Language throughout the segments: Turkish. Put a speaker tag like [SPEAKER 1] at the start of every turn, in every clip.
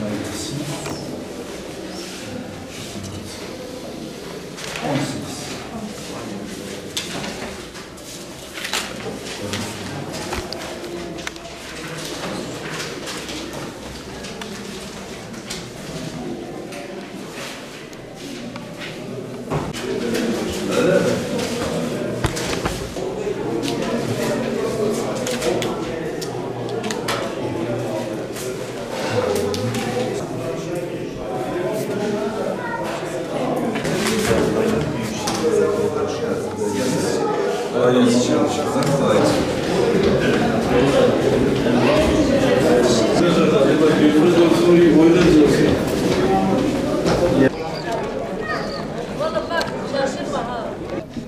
[SPEAKER 1] Hayırlısı. 18. Ailesi çalışırsak daha iyi.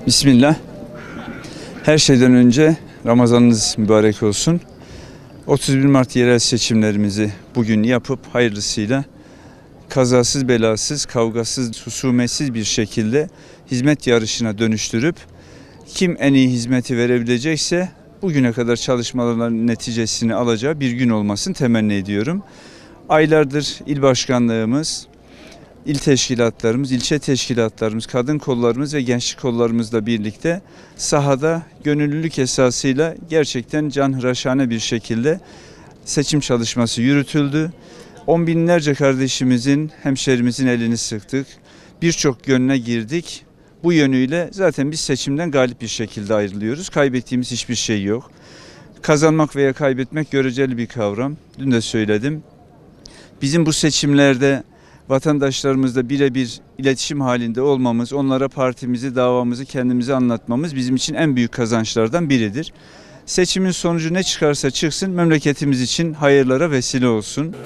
[SPEAKER 2] Bismillah. Her şeyden önce Ramazanınız mübarek olsun. 31 Mart yerel seçimlerimizi bugün yapıp hayırlısıyla kazasız belasız, kavgasız, husumetsiz bir şekilde hizmet yarışına dönüştürüp kim en iyi hizmeti verebilecekse bugüne kadar çalışmaların neticesini alacağı bir gün olmasını temenni ediyorum. Aylardır il başkanlığımız, il teşkilatlarımız, ilçe teşkilatlarımız, kadın kollarımız ve gençlik kollarımızla birlikte sahada gönüllülük esasıyla gerçekten canhıraşane bir şekilde seçim çalışması yürütüldü. On binlerce kardeşimizin, hemşerimizin elini sıktık. Birçok gönle girdik. Bu yönüyle zaten biz seçimden galip bir şekilde ayrılıyoruz. Kaybettiğimiz hiçbir şey yok. Kazanmak veya kaybetmek göreceli bir kavram. Dün de söyledim. Bizim bu seçimlerde vatandaşlarımızla birebir iletişim halinde olmamız, onlara partimizi, davamızı kendimize anlatmamız bizim için en büyük kazançlardan biridir. Seçimin sonucu ne çıkarsa çıksın memleketimiz için hayırlara vesile olsun.